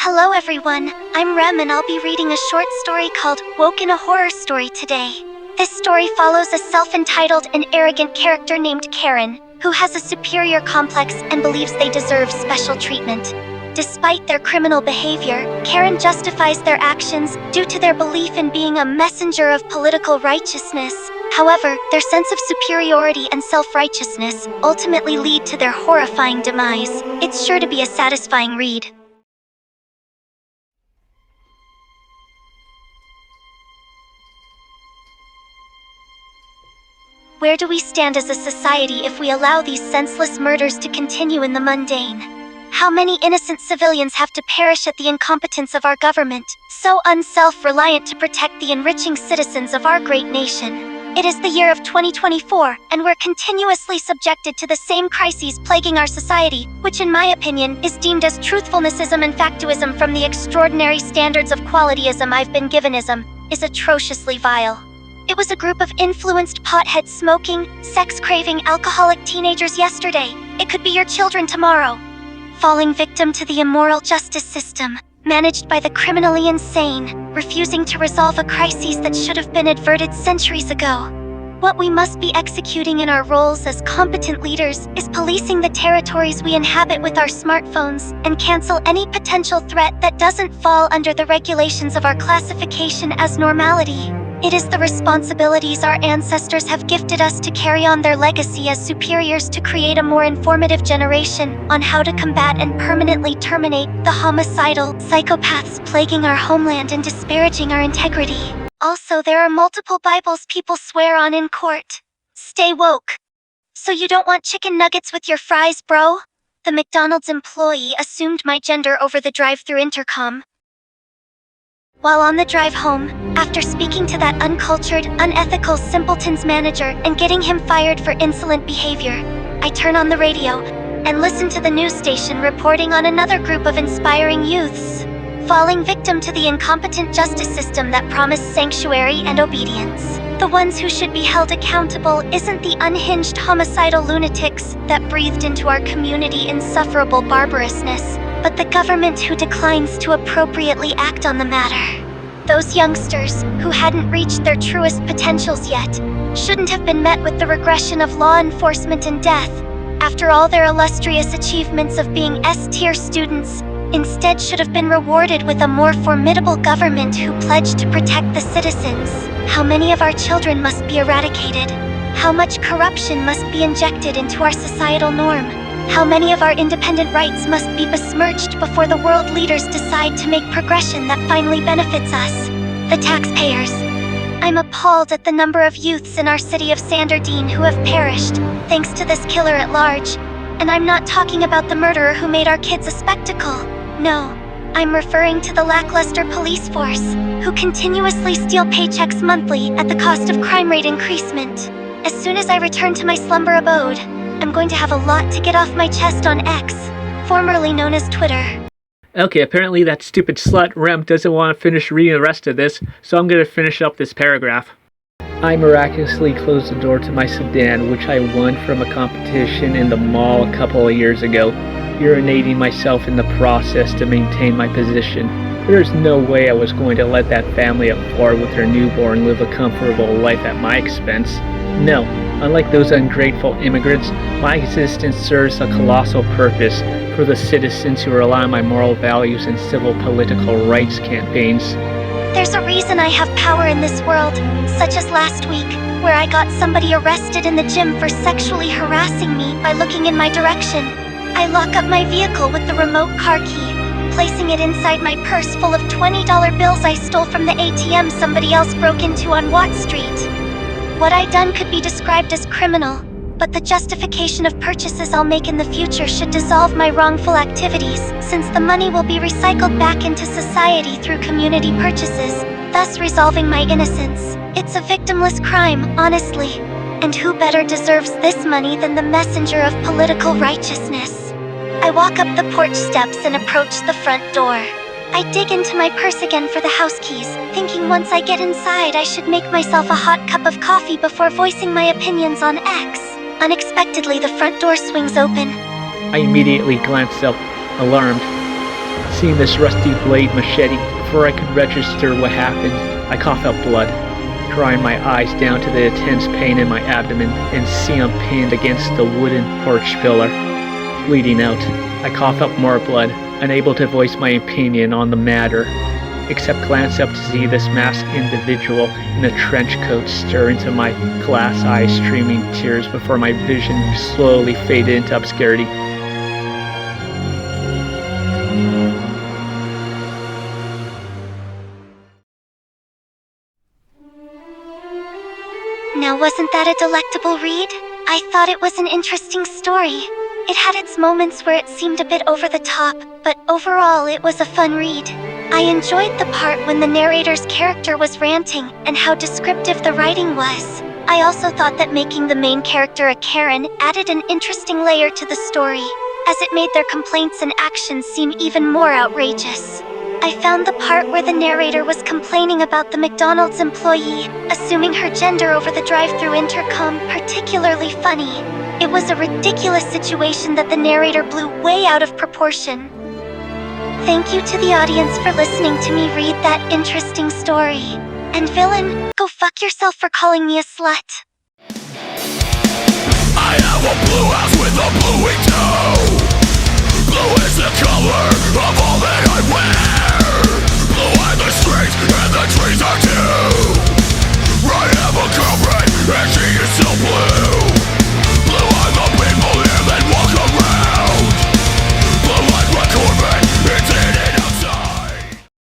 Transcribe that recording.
Hello everyone, I'm Rem and I'll be reading a short story called Woke in a Horror Story today. This story follows a self-entitled and arrogant character named Karen, who has a superior complex and believes they deserve special treatment. Despite their criminal behavior, Karen justifies their actions due to their belief in being a messenger of political righteousness. However, their sense of superiority and self-righteousness ultimately lead to their horrifying demise. It's sure to be a satisfying read. Where do we stand as a society if we allow these senseless murders to continue in the mundane? How many innocent civilians have to perish at the incompetence of our government, so unself-reliant to protect the enriching citizens of our great nation? It is the year of 2024, and we're continuously subjected to the same crises plaguing our society, which in my opinion is deemed as truthfulnessism and factuism from the extraordinary standards of qualityism I've been givenism, is atrociously vile. It was a group of influenced pothead-smoking, sex-craving, alcoholic teenagers yesterday. It could be your children tomorrow. Falling victim to the immoral justice system, managed by the criminally insane, refusing to resolve a crisis that should have been averted centuries ago. What we must be executing in our roles as competent leaders is policing the territories we inhabit with our smartphones and cancel any potential threat that doesn't fall under the regulations of our classification as normality. It is the responsibilities our ancestors have gifted us to carry on their legacy as superiors to create a more informative generation on how to combat and permanently terminate the homicidal psychopaths plaguing our homeland and disparaging our integrity. Also, there are multiple Bibles people swear on in court. Stay woke. So you don't want chicken nuggets with your fries, bro? The McDonald's employee assumed my gender over the drive-thru intercom. While on the drive home, after speaking to that uncultured, unethical simpleton's manager and getting him fired for insolent behavior, I turn on the radio and listen to the news station reporting on another group of inspiring youths falling victim to the incompetent justice system that promised sanctuary and obedience. The ones who should be held accountable isn't the unhinged homicidal lunatics that breathed into our community insufferable barbarousness, but the government who declines to appropriately act on the matter. Those youngsters, who hadn't reached their truest potentials yet, shouldn't have been met with the regression of law enforcement and death. After all their illustrious achievements of being S-tier students, instead should have been rewarded with a more formidable government who pledged to protect the citizens. How many of our children must be eradicated? How much corruption must be injected into our societal norm? How many of our independent rights must be besmirched before the world leaders decide to make progression that finally benefits us, the taxpayers? I'm appalled at the number of youths in our city of Sanderdine who have perished, thanks to this killer at large. And I'm not talking about the murderer who made our kids a spectacle. No, I'm referring to the lackluster police force, who continuously steal paychecks monthly at the cost of crime rate increasement. As soon as I return to my slumber abode, I'm going to have a lot to get off my chest on X, formerly known as Twitter. Okay, apparently that stupid slut Rem doesn't want to finish reading the rest of this, so I'm going to finish up this paragraph. I miraculously closed the door to my sedan, which I won from a competition in the mall a couple of years ago, urinating myself in the process to maintain my position. There's no way I was going to let that family of four with their newborn live a comfortable life at my expense. No, unlike those ungrateful immigrants, my existence serves a colossal purpose for the citizens who rely on my moral values and civil political rights campaigns. There's a reason I have power in this world, such as last week, where I got somebody arrested in the gym for sexually harassing me by looking in my direction. I lock up my vehicle with the remote car key, placing it inside my purse full of $20 bills I stole from the ATM somebody else broke into on Watt Street. What I done could be described as criminal, but the justification of purchases I'll make in the future should dissolve my wrongful activities, since the money will be recycled back into society through community purchases, thus resolving my innocence. It's a victimless crime, honestly. And who better deserves this money than the messenger of political righteousness? I walk up the porch steps and approach the front door. I dig into my purse again for the house keys, thinking once I get inside I should make myself a hot cup of coffee before voicing my opinions on X. Unexpectedly, the front door swings open. I immediately glanced up, alarmed. Seeing this rusty blade machete, before I could register what happened, I cough up blood, drawing my eyes down to the intense pain in my abdomen and see I'm pinned against the wooden porch pillar. Bleeding out, I cough up more blood, unable to voice my opinion on the matter, except glance up to see this masked individual in a trench coat stare into my glass eyes, streaming tears before my vision slowly faded into obscurity. Now, wasn't that a delectable read? I thought it was an interesting story. It had its moments where it seemed a bit over the top, but overall it was a fun read. I enjoyed the part when the narrator's character was ranting and how descriptive the writing was. I also thought that making the main character a Karen added an interesting layer to the story, as it made their complaints and actions seem even more outrageous. I found the part where the narrator was complaining about the McDonald's employee, assuming her gender over the drive-thru intercom, particularly funny. It was a ridiculous situation that the narrator blew way out of proportion. Thank you to the audience for listening to me read that interesting story. And villain, go fuck yourself for calling me a slut. I have a blue house with a blue window. Blue is the color of all that I wear.